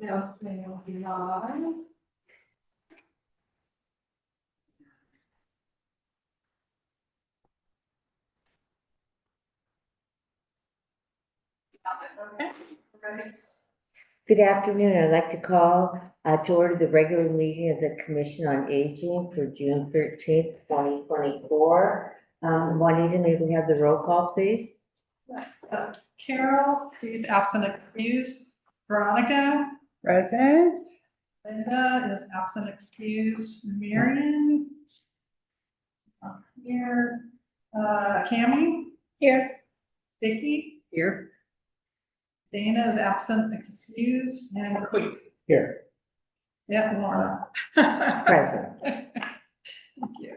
Testing will be live. Okay, ready? Good afternoon. I'd like to call to order the regular meeting of the Commission on Aging for June 13th, 2024. Juanita, may we have the roll call, please? Yes, Carol, please absent excused. Veronica, Present. Linda is absent excused. Marion. Here, Cammie. Here. Vicky. Here. Dana is absent excused, and Queen. Here. Yeah, Laura. Present. Thank you.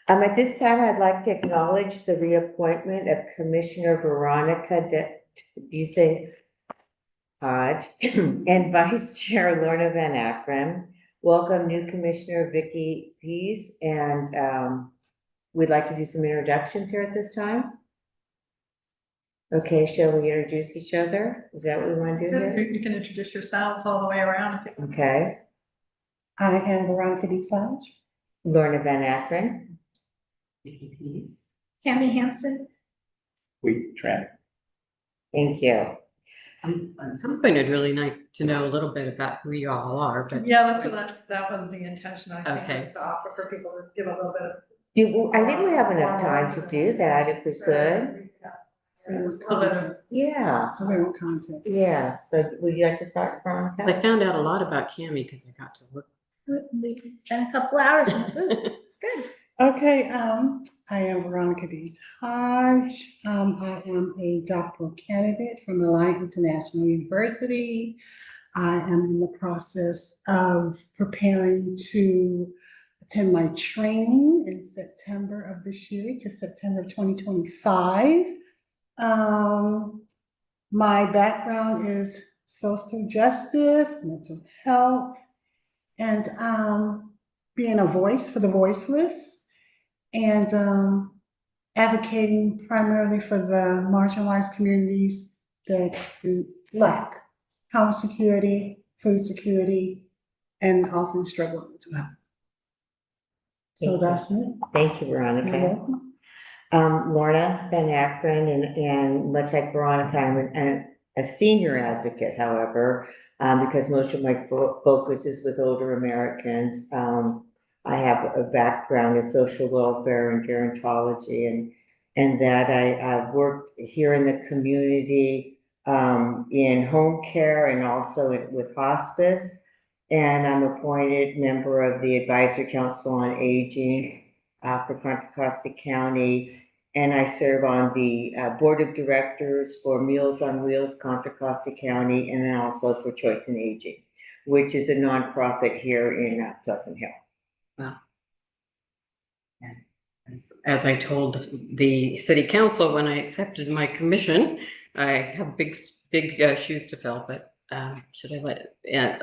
At this time, I'd like to acknowledge the reappointment of Commissioner Veronica Hodge and Vice Chair Lorna Van Akron. Welcome new Commissioner Vicky Pease, and we'd like to do some introductions here at this time. Okay, shall we introduce each other? Is that what we want to do here? You can introduce yourselves all the way around. if you- Okay, I am Veronica Desage. Lorna Van Akron. Vicky Pease. Cammie Hansen. We Trent. Thank you. At some point, I'd really like to know a little bit about who you all are, but. Yeah, that's what that was the intention, I think, Okay. to offer for people to give a little bit of. I think we have enough time to do that if we could. A little bit of. Yeah, Content. yeah. So would you like to start, I Veronica? found out a lot about Cammie because I got to work. We spent a couple hours in the booth. It's good. Okay, I am Veronica Desage. I am a doctoral candidate from Alliance International University. I am in the process of preparing to attend my training in September of this year, to September of 2025. My background is social justice, mental health, and being a voice for the voiceless, and advocating primarily for the marginalized communities that lack housing security, food security, and often struggle with mental health. So Thank you. that's me. Thank you, You're Veronica. welcome. Lorna Van Akron, and much like Veronica, I'm a senior advocate, however, because most of my focus is with older Americans. I have a background in social welfare and gerontology, and that I've worked here in the community in home care and also with hospice. And I'm appointed member of the Advisory Council on Aging for Contra Costa County. And I serve on the board of directors for Meals on Wheels, Contra Costa County, and then also for Choice in Aging, which is a nonprofit here in Pleasant Hill. Wow. As I told the city council when I accepted my commission, I have big shoes to fill, but should I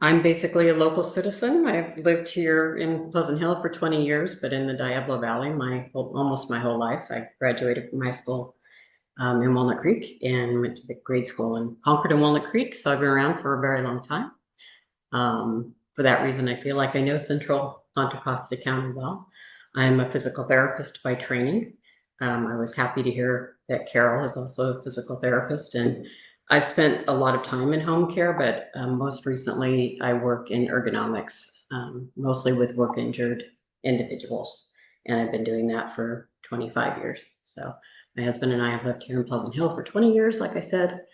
I'm basically a local citizen. I've lived here in Pleasant Hill for 20 years, but in the Diablo Valley almost my whole life. I graduated from high school in Walnut Creek and went to grade school in Concord and Walnut Creek. So I've been around for a very long time. For that reason, I feel like I know Central Contra Costa County well. I'm a physical therapist by training. I was happy to hear that Carol is also a physical therapist, and I've spent a lot of time in home care, but most recently I work in ergonomics, mostly with work injured individuals. And I've been doing that for 25 years. So my husband and I have lived here in Pleasant Hill for 20 years, like I said.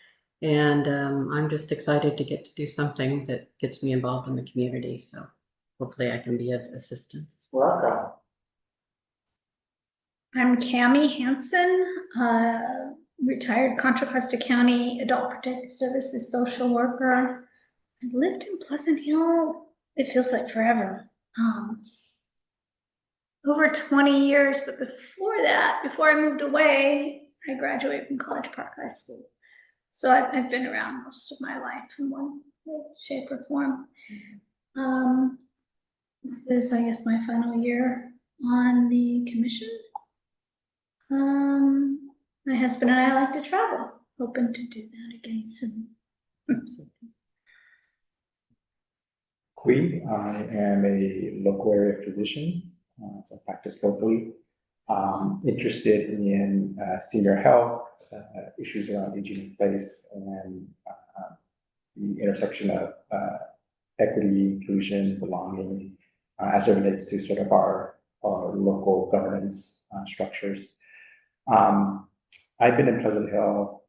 And I'm just excited to get to do something that gets me involved in the community. So hopefully I can be of assistance. Welcome. I'm Cammie Hansen, retired Contra Costa County Adult Protective Services social worker. I've lived in Pleasant Hill, it feels like forever. Over 20 years, but before that, before I moved away, I graduated from College Park High School. So I've been around most of my life in one way, shape, or form. This is, I guess, my final year on the commission. My husband and I like to travel, hoping to do that again soon. Kui. I am a local area physician, so I practice locally. Interested in senior health, issues around aging in place, and the intersection of equity, inclusion, belonging, as it relates to sort of our local governance structures. I've been in Pleasant Hill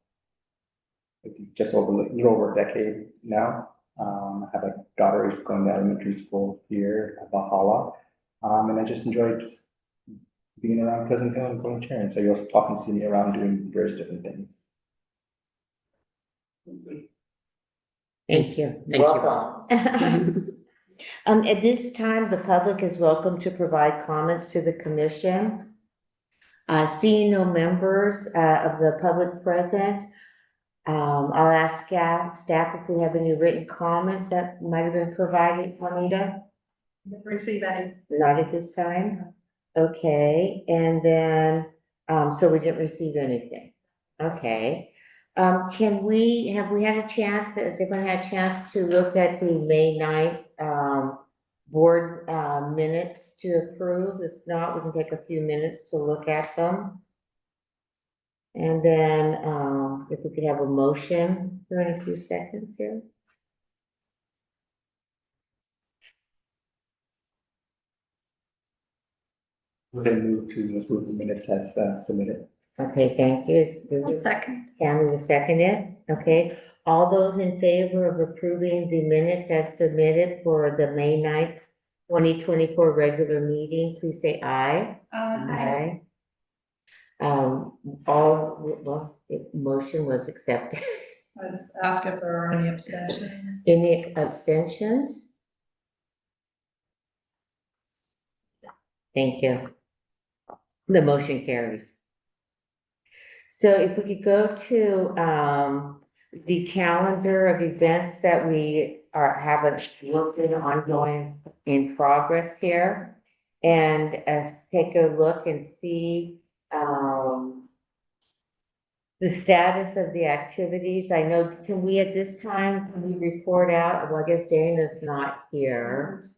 I think just over a little over a decade now. I have a daughter who's going to elementary school here at Valhalla, and I just enjoyed being around Pleasant Hill and volunteering. And so you also often see me around doing various different things. Thank you. Thank you. Welcome. At this time, the public is welcome to provide comments to the commission. Seeing no members of the public present, I'll ask staff if we have any written comments that might have been provided, Juanita? Didn't receive any. Not at this time? Okay, and then, so we didn't receive anything. Okay. Have we had a chance, has everyone had a chance to look at the May 9th, board, minutes to approve? If not, we can take a few minutes to look at them. And then, if we could have a motion here in a few seconds here. We're going to move to approve the minutes as submitted. Okay, thank you. Is Second. Tammy will second it. Okay, all those in favor of approving the minutes as submitted for the May 9th, 2024 regular meeting, please say aye. Aye. The motion was accepted. Let's ask if there are any abstentions. Any abstentions? Thank you. The motion carries. So if we could go to the calendar of events that we have looked at ongoing in progress here, and take a look and see the status of the activities. I know, can we at this time, can we report out? Well, I guess Dana's not here.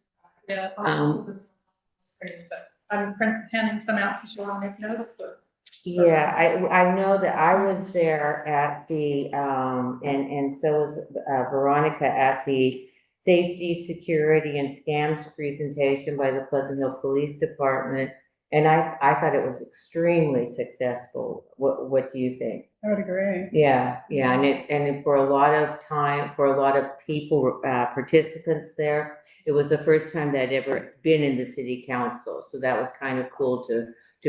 Yeah. But I'm handing some out because you want to make notice. Yeah, I know that I was there at the, and so was Veronica at the Safety, Security and Scams presentation by the Pleasant Hill Police Department. And I thought it was extremely successful. What do you think? I would agree. Yeah, and for a lot of time, for a lot of people, participants there, it was the first time that I'd ever been in the city council. So that was kind of cool to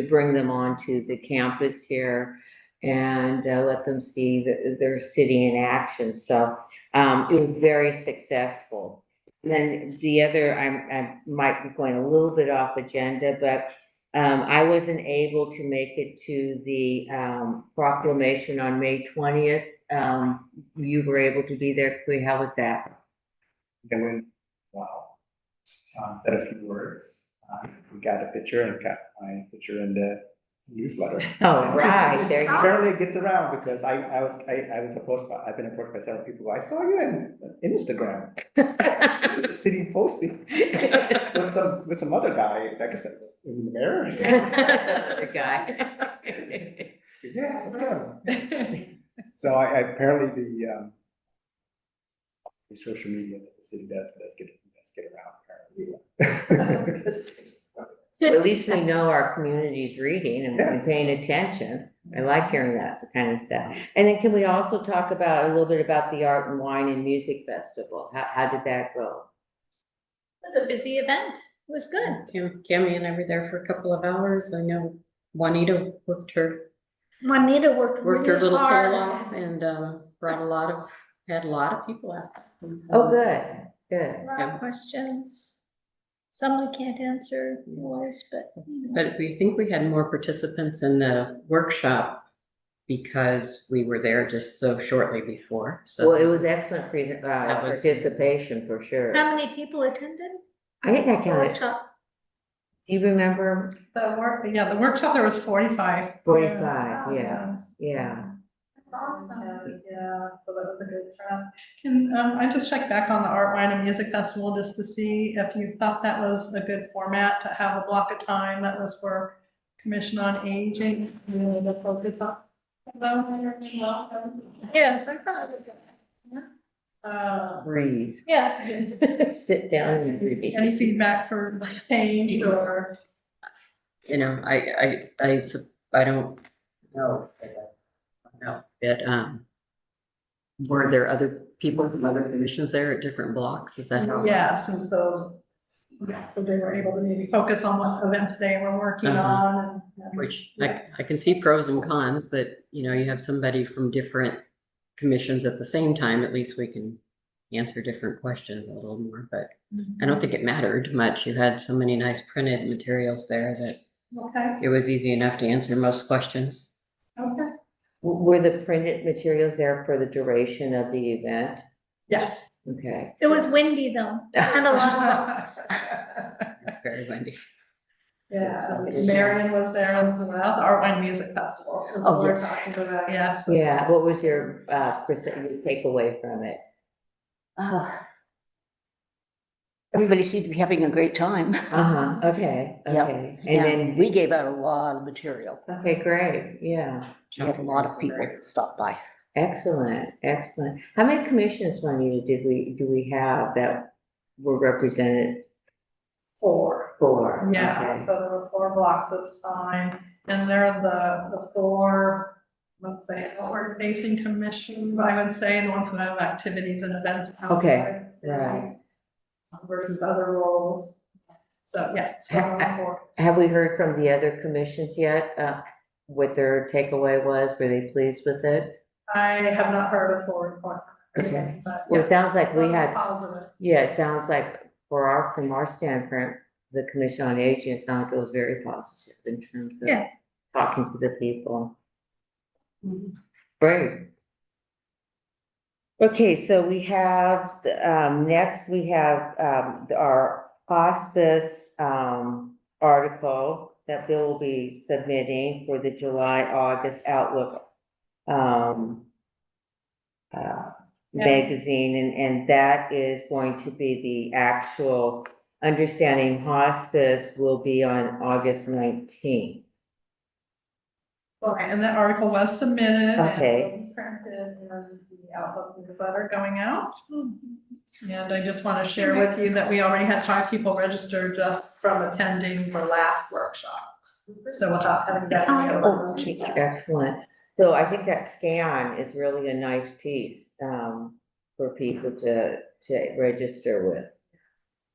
bring them onto the campus here and let them see their city in action. So it was very successful. And then the other, I might be going a little bit off agenda, but I wasn't able to make it to the proclamation on May 20th. You were able to be there. How was that? It went wow. Said a few words. We got a picture and got my picture in the newsletter. Oh, right, there you go. Apparently it gets around because I've been approached by several people. I saw you in Instagram. The city posting with some other guy. I guess in the mayor. Or something. The guy. Yeah, it's him. So I apparently the social media that the city does get around apparently. At least we know our community's reading and paying attention. I like hearing that kind of stuff. And then can we also talk about a little bit about the Art and Wine and Music Festival? How did that go? It was a busy event. It was good. Cammy and I were there for a couple of hours. I know Juanita worked her Juanita worked her really little hard. tail off and had a lot of people ask. Oh, good. A lot of questions. Some we can't answer, yours, but. But we think we had more participants in the workshop because we were there just so shortly before, so. Well, it was excellent That was- participation for sure. How many people attended I think I the counted. workshop? Do you remember? The workshop, there was 45. 45, yeah. awesome. Yeah, so that was a good turnout. Can, I just checked back on the Art, Wine and Music Festival just to see if you thought that was a good format to have a block of time that was for Commission on Aging. The focus on. Yes, I thought it was good. Breathe. Yeah. Sit down and breathe. Any feedback for change or? You know, I don't know. No, but, were there other people from other commissions there at different blocks? Is that how? Yes, and so, yeah, so they were able to maybe focus on what events they were working Uh-huh. on. and- Which I can see pros and cons that, you know, you have somebody from different commissions at the same time, at least we can answer different questions a little more, but I don't think it mattered much. You had so many nice printed materials there that Okay, it was easy enough to answer most questions. okay, Were the printed materials there for the duration of the event? yes. Okay. It was windy though, and a lot of books. It's very windy. Yeah, Marion was there as well, the Art Wine Music Festival. is what Oh, we're yes. talking about, yes. Yeah, what was your, your takeaway from it? Everybody seemed to be having a great time. Uh-huh, okay, Yeah. okay. And And then, we gave out a lot of material. okay, great, yeah. We had a lot of people stop by. Excellent, excellent. How many commissions, Juanita, do we have that were represented? Four. Four. Yeah, okay. so there were 4 blocks of time, and they're the 4, let's say, outward facing commission, I would say, the ones that have activities and events outside. Okay, the city, right. Versus other roles. So, yeah, so those 4. Have we heard from the other commissions yet, what their takeaway was? Were they pleased with it? I have not heard a full report. Okay. But, Well, it yeah, sounds like we had, Positive. yeah, it sounds like from our standpoint, the Commission on Aging, it sounds like it was very positive in terms of Yeah. talking to the people. Great. Okay, so we have, next we have, our hospice, article that Bill will be submitting for the July, August Outlook, magazine, and that is going to be the actual Understanding Hospice will be on August 19th. Okay, and that article was submitted. Okay. And will be printed in the Outlook newsletter going out. And I just want to share with you that we already had 5 people registered just from attending the last workshop. So without having that. Oh, thank you. Excellent. So I think that scan is really a nice piece, for people to register with.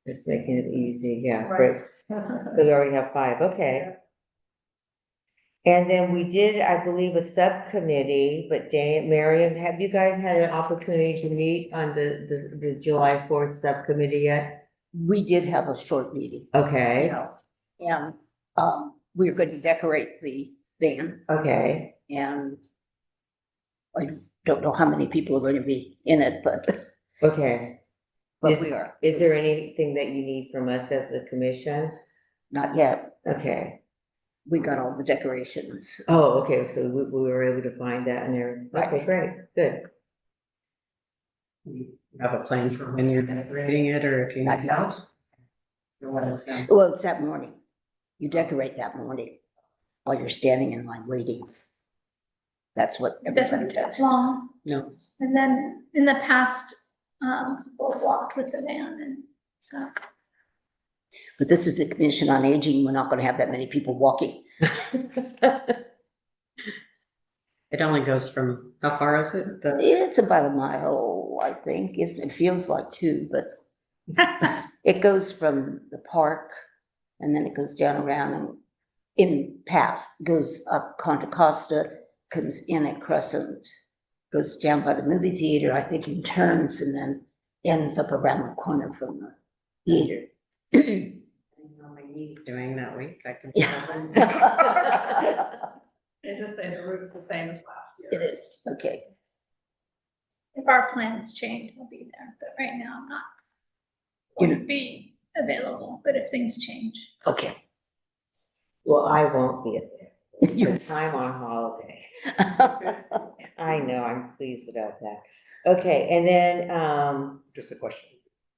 Just making it easy, yeah, great. So we already have 5, okay. And then we did, I believe, a subcommittee, but Marion, have you guys had an opportunity to meet on the July 4th subcommittee yet? We did have a short meeting, Okay, and, we were going to decorate the van, okay, and I don't know how many people are going to be in it, but okay. we are, Is there anything that you need from us as a commission? not yet. Okay. We got all the decorations. Oh, okay, so we were able to find that in there. Okay, great, good. You have a plan for when you're decorating it, or if you Not need yet. help? Or what else? Well, it's that morning. You decorate that morning while you're standing in line waiting. That's what It doesn't everybody take does. long. No, And then in the past, people walked with the van and so. But this is the Commission on Aging. We're not gonna have that many people walking. it only goes from, how far is it? It's about a mile, I think. It feels like 2, but it goes from the park and then it goes down around and in past, goes up Contra Costa, comes in at Crescent, goes down by the movie theater, I think, and turns and then ends up around the corner from the theater. I know my knee's doing that week, I can. They did say the route's the same as last year. It is, okay. If our plans change, I'll be there, but right now I'm not You going to be available, but if things change. Okay. Well, I won't be there. your time on holiday. I know, I'm pleased about that. Okay, and then, Just a question,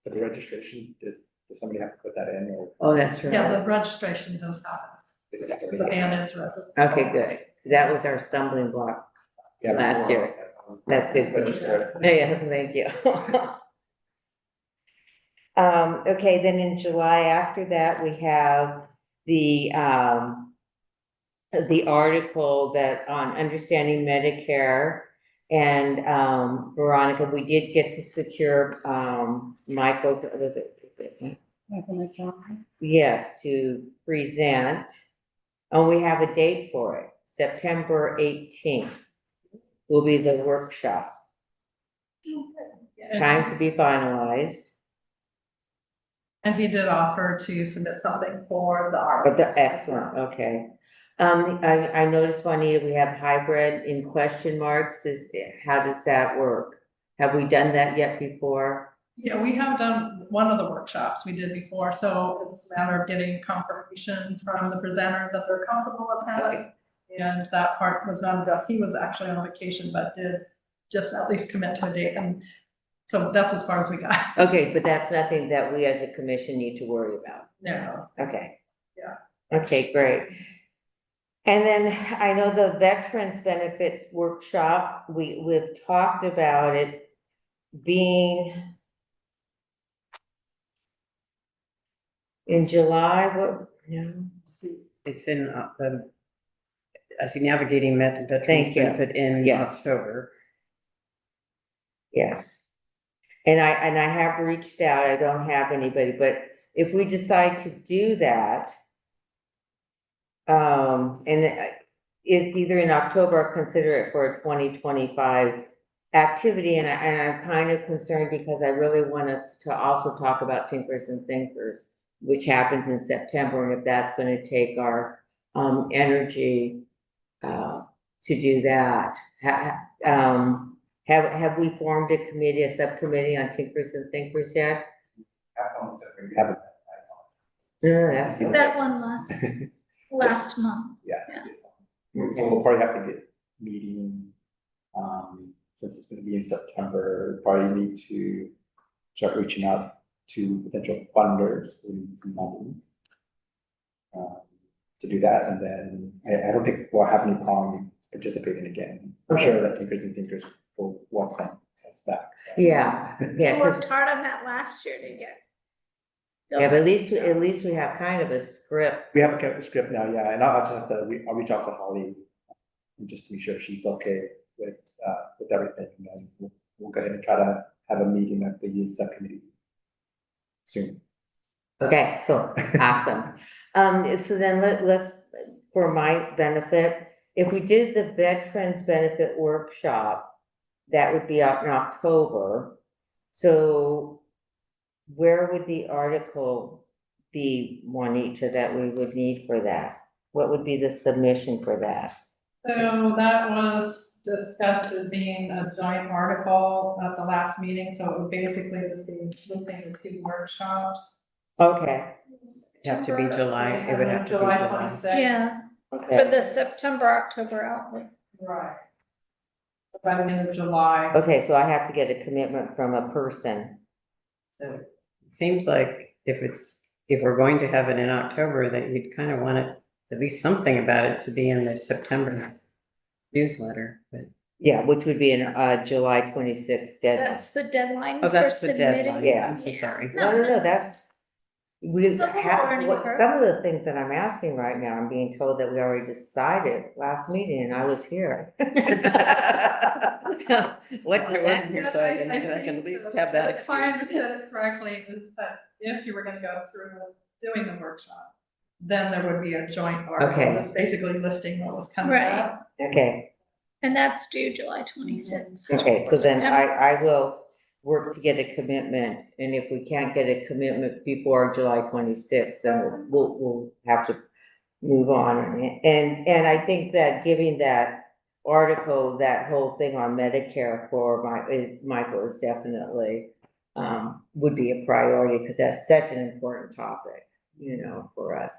for the registration, does somebody have to put that in or? oh, that's Yeah, right. the registration has happened. Is it The ban is registered. Okay, good. That was our stumbling block. Yeah, last year. That's good. Register. Yeah, thank you. Okay, then in July, after that, we have the article that on understanding Medicare. And, Veronica, we did get to secure, Michael, was it? Yes, to present. And we have a date for it, September 18th will be the workshop. Time to be finalized. And he did offer to submit something for the art. But the, excellent, okay. I noticed, Juanita, we have hybrid in question marks, how does that work? Have we done that yet before? Yeah, we have done one of the workshops we did before, so it's a matter of getting confirmation from the presenter that they're comfortable with that. And that part was not addressed. He was actually on vacation, but did just at least commit to a date, and so that's as far as we got. Okay, but that's nothing that we as a commission need to worry about. No. Okay. Yeah. Okay, great. And then I know the Veterans Benefits Workshop, we've talked about it being in July, what, no? It's in, I see navigating veterans Thank you. benefit in Yes. October. Yes. And I have reached out, I don't have anybody, but if we decide to do that, it's either in October or consider it for a 2025 activity, and I'm kind of concerned because I really want us to also talk about Tinkers and Thinkers, which happens in September, and if that's gonna take our, energy, to do that. Have we formed a committee, a subcommittee on Tinkers and Thinkers yet? We haven't. No, that's. That one last month. So we'll probably have to get meeting, since it's gonna be in September, probably need to start reaching out to potential funders who need some money. To do that, and then I don't think we'll have any problem participating again. I'm sure that Thinkers and Thinkers will welcome us back. So. Yeah, We yeah, 'cause- worked hard on that last year to get. yeah, but at least we have kind of a script. We have a kind of script now, yeah, and I'll just have to, I'll reach out to Holly just to be sure she's okay with everything, and then we'll go ahead and try to have a meeting at the subcommittee soon. Okay, cool, awesome. So then let's, for my benefit, if we did the Veterans Benefit Workshop, that would be out in October. So where would the article be, Juanita, that we would need for that? What would be the submission for that? So that was discussed as being a joint article at the last meeting, so it would basically just be looping the two workshops. Okay, Have to be July, it would have to be July July. 26th. Yeah, for okay, the September, October outlook. Right. By the end of July. okay, so I have to get a commitment from a person. So it seems like if we're going to have it in October, that you'd kind of want it, at least something about it to be in the September newsletter, but. Yeah, which would be in, July 26th deadline. That's the deadline Oh, for that's the submitting. deadline. Yeah. I'm so sorry. No, that's, we It's a little have, learning curve. some of the things that I'm asking right now, I'm being told that we already decided last meeting and I was here. So, what does I wasn't that here, mean? so I can at least have that If I excuse. understood it correctly, is that if you were gonna go through doing the workshop, then there would be a joint article, Okay. that's basically listing what was coming Right. up. Okay, And that's due July 26th. okay, so then I will work to get a commitment, and if we can't get a commitment before July 26th, then we'll have to move on. And I think that giving that article, that whole thing on Medicare for Michael is definitely, would be a priority, because that's such an important topic, for us.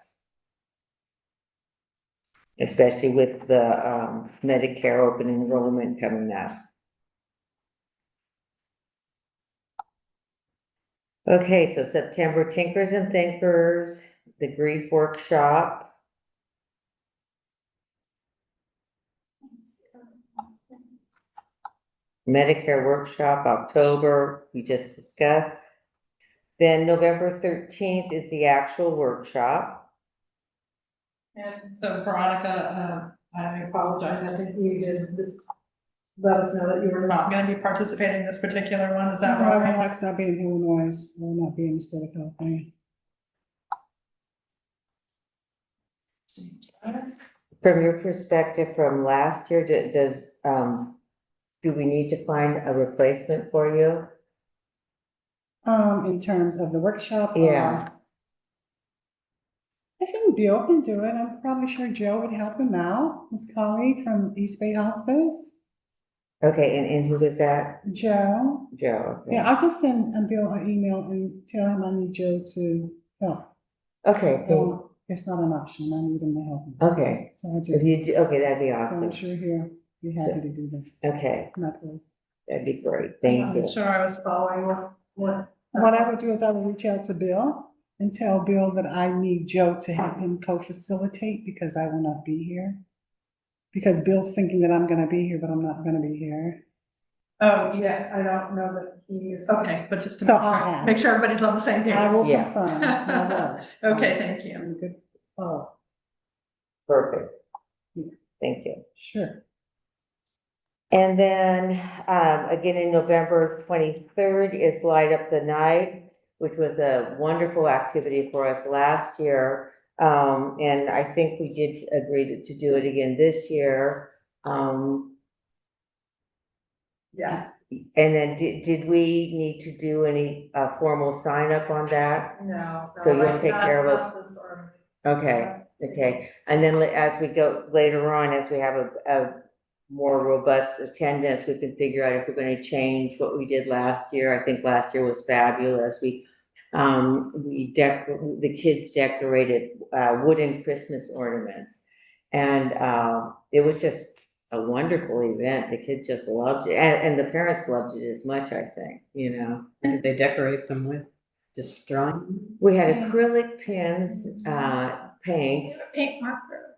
especially with the, Medicare open enrollment coming up. Okay, so September Tinkers and Thinkers, the grief workshop. Medicare workshop, October, we just discussed. Then November 13th is the actual workshop. And so Veronica, I apologize, I think you did this, let us know that you were not gonna be participating in this particular one, is that I will right? not, I'll be in Illinois, I will not be in the state of California. From your perspective from last year, do we need to find a replacement for you? In terms of the workshop. Yeah. I think Bill can do it. I'm probably sure Joe would help him out, his colleague from East Bay Hospice. Okay, and who was that? Joe. Joe. okay. Yeah, I'll just send Bill an email and tell him I need Joe to help. Okay, cool. It's not an option. I need him to help me. Okay, So I if just, you, okay, that'd be so I'm awesome. sure he'll be happy to do that. Okay, Not please. that'd be great, thank you. I'm sure I was following what. What I would do is I would reach out to Bill and tell Bill that I need Joe to help him co-facilitate because I will not be here. Because Bill's thinking that I'm gonna be here, but I'm not gonna be here. Oh, yeah, I don't know that he is, okay, but just to So make I'll sure, ask. make sure everybody's on the same page. I will Yeah. confirm. I will. Okay, thank you. Good. Oh, Perfect. Thank you. sure. And then, again, in November 23rd is Light Up the Night, which was a wonderful activity for us last year. And I think we did agree to do it again this year. Yeah, And then did we need to do any, formal sign up on that? no. So you'll like take that, care of it? not this sort of- Okay, okay. And then as we go later on, as we have a more robust attendance, we can figure out if we're gonna change what we did last year. I think last year was fabulous. The kids decorated, wooden Christmas ornaments. And, it was just a wonderful event. The kids just loved it. And the parents loved it as much, I think, you know. What did they decorate them with? Just drawing? We had acrylic pins, paints. Paint marker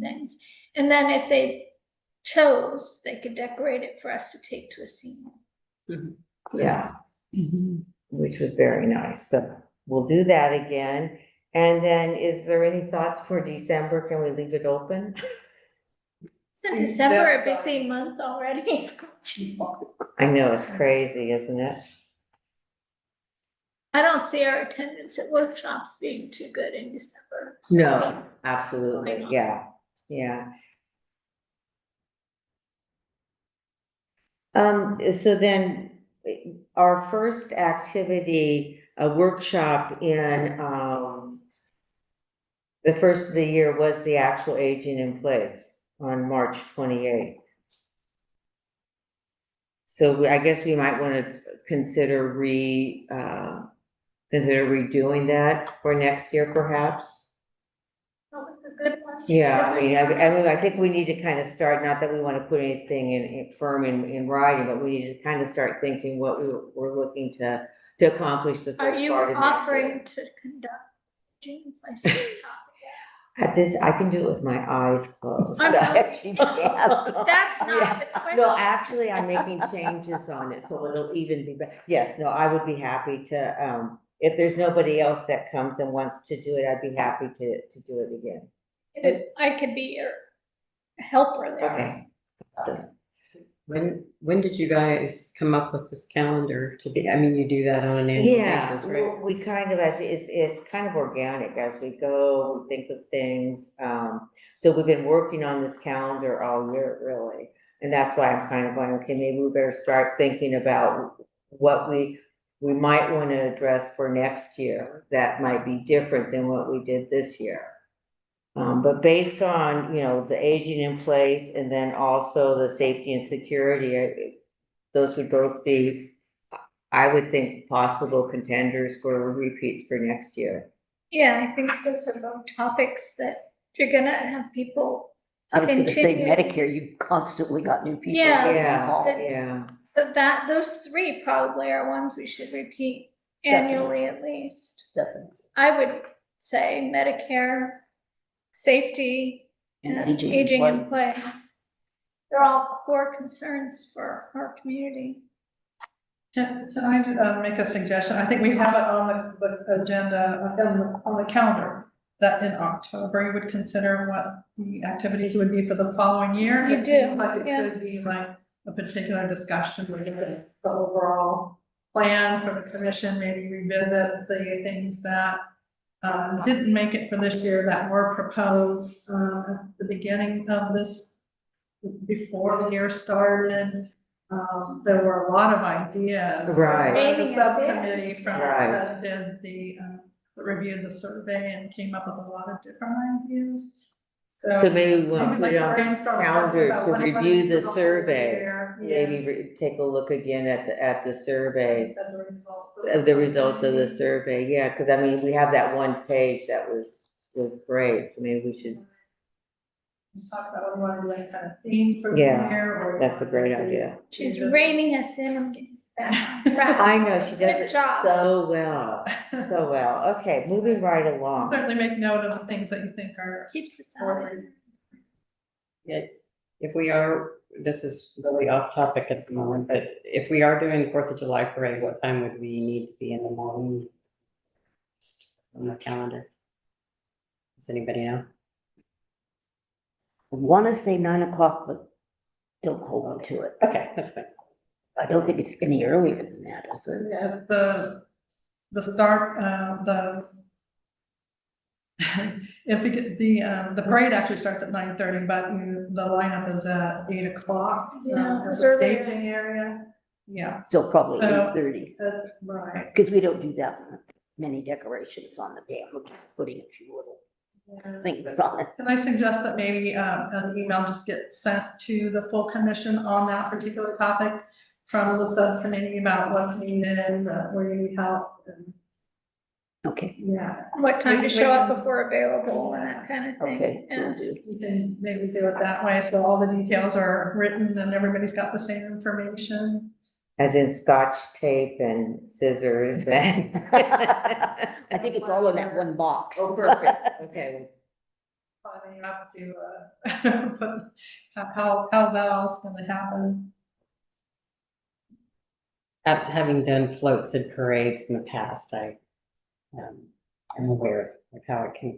things. And then if they chose, they could decorate it for us to take to a scene. Yeah, Mhm. which was very nice. So we'll do that again. And then is there any thoughts for December? Can we leave it open? Isn't December a busy month already? I know, it's crazy, isn't it? I don't see our attendance at workshops being too good in December. No, absolutely, yeah, yeah. So then, our first activity, a workshop in, the first of the year was the actual aging in place on March 28th. So I guess we might want to consider redoing that for next year, perhaps? That was a good one. Yeah, I think we need to kind of start, not that we want to put anything in firm in writing, but we need to kind of start thinking what we're looking to accomplish the Are first you part of next year. offering to conduct June place? At this, I can do it with my eyes closed. I'm not- Actually, yeah. That's not Yeah. the question. No, actually, I'm making changes on it, so it'll even be better. Yes, no, I would be happy to, if there's nobody else that comes and wants to do it, I'd be happy to do it again. I could be your helper there. Okay. So, When did you guys come up with this calendar to be, I mean, you do that on an annual yeah, basis, right? we kind of, it's kind of organic as we go, we think of things. So we've been working on this calendar all year, really. And that's why I'm kind of going, okay, maybe we better start thinking about what we might want to address for next year that might be different than what we did this year. But based on, you know, the aging in place and then also the safety and security, those would both be, I would think, possible contenders for repeats for next year. Yeah, I think those are both topics that you're gonna have people, I was gonna say Continue. Medicare, you constantly got new people. Yeah. getting Yeah, involved. yeah. so those three probably are ones we should repeat Definitely. annually at least. Definitely. I would say Medicare, safety, And and aging in aging in place. place. They're all core concerns for our community. Can I make a suggestion? I think we have it on the agenda, on the calendar, that in October, you would consider what the activities would be for the following year. You It do, seems like yeah. it could be like a particular discussion, where the overall plan for the commission, maybe revisit the things that didn't make it for this year that were proposed at the beginning of this, before the year started. There were a lot of ideas. Right. The Maybe it subcommittee from, Right. that did that reviewed the survey and came up with a lot of different ideas. So maybe we want to put maybe it on the brainstorm calendar about to what review is the the whole survey. year. Maybe take a look again at the survey, At the results of the results of the survey. survey, yeah, because I mean, we have that one page that was great, so maybe we should, Just talk about what we want to do, like kind of themes for the Yeah, year, or. that's a great idea. She's reining us in against that. I know, she does Good it job. so well, so well. Okay, moving right along. Certainly make note of the things that you think are. Keeps us on. forward. Yeah, if we are, this is really off topic at the moment, but if we are doing 4th of July parade, what time would we need to be in the morning? Just on the calendar. Does anybody know? I wanna say 9 o'clock, but don't hold me to it. Okay, that's fine. I don't think it's any earlier than that, is it? Yeah, the start, if we get the parade actually starts at 9:30, but the lineup is at 8 o'clock. Yeah, There's it's a earlier. staging area, yeah, So probably So- 8:30, right. because we don't do that many decorations on the dam, we're just putting a few little Yeah. things on it. Can I suggest that maybe an email just gets sent to the full commission on that particular topic from the subcommittee about what's needed, where you need help, and, Okay, yeah. What time to We show up can- before available and that kind of thing. okay, Yeah. will do. You can maybe do it that way, so all the details are written and everybody's got the same information. As in scotch tape and scissors and. I think it's all in that one box. Oh, perfect, okay. Finally up to, put, how that all's gonna happen. Having done floats and parades in the past, I'm aware of how it can,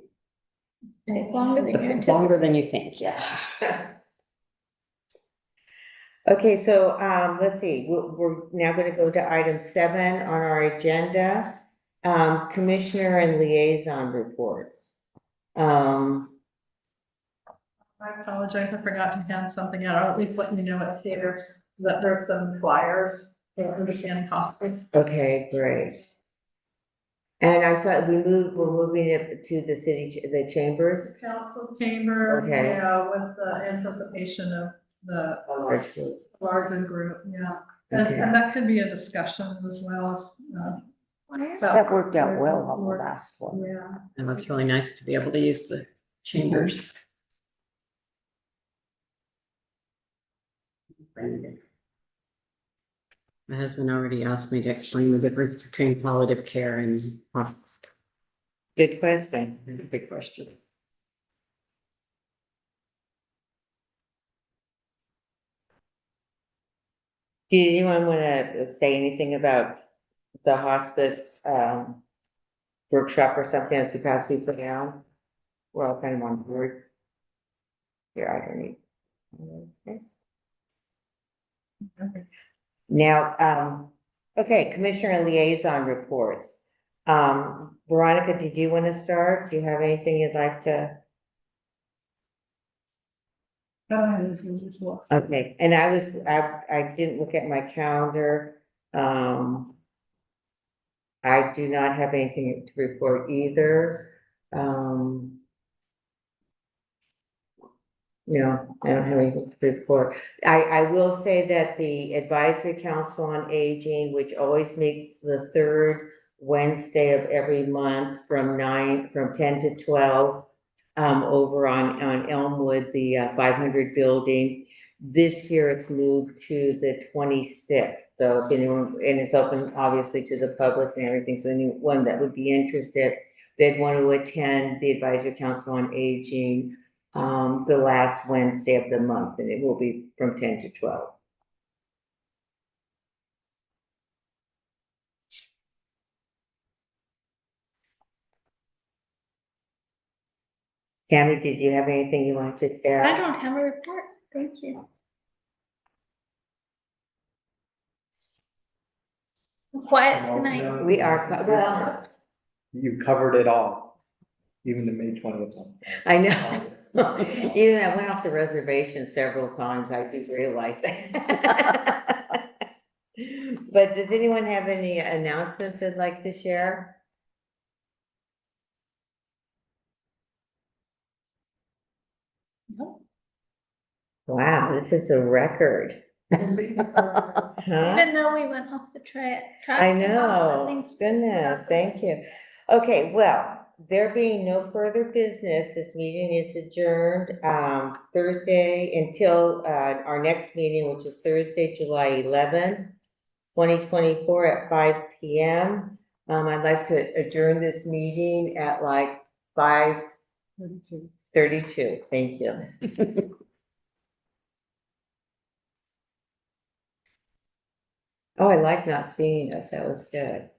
Take longer than you it's longer than you think, yeah. Okay, so, let's see, we're now gonna go to item 7 on our agenda. Commissioner and liaison reports. I apologize, I forgot to hand something out, or at least let you know it's here, that there's some flyers for understanding hospital. Okay, great. And I saw we're moving it to the the chambers. Council chamber, Okay. yeah, with the anticipation of the Large group. larger group, yeah. And, Okay. and that could be a discussion as well. That worked out well on the last one. Yeah. And it's really nice to be able to use the chambers. My husband already asked me to explain the difference between palliative care and hospice. Good question. Big question. Do anyone want to say anything about the hospice, workshop or something as we pass these around? We're all kind of on board. Here, I don't need. Okay. Now, okay, Commissioner liaison reports. Veronica, did you want to start? Do you have anything you'd like to? Okay, and I didn't look at my calendar. I do not have anything to report either. No, I don't have anything to report. I will say that the Advisory Council on Aging, which always meets the third Wednesday of every month from 10 to 12, over on Elmwood, the 500 building. This year it's moved to the 26th. So if anyone, and it's open obviously to the public and everything. So anyone that would be interested, they'd want to attend the Advisory Council on Aging the last Wednesday of the month, and it will be from 10 to 12. Tammy, did you have anything you wanted to share? I don't have a report, thank you. Quiet night. We are, well, You covered it all, even the May 20th one. I know. Even I went off the reservation several times, I do realize that. But does anyone have any announcements they'd like to share? Wow, this is a record. Huh? Even though we went off the track. I know, goodness, thank you. Okay, well, there being no further business, this meeting is adjourned, Thursday until, our next meeting, which is Thursday, July 11th, 2024 at 5 p.m. I'd like to adjourn this meeting at like 5:32. Thank you. Oh, I like not seeing us. That was good.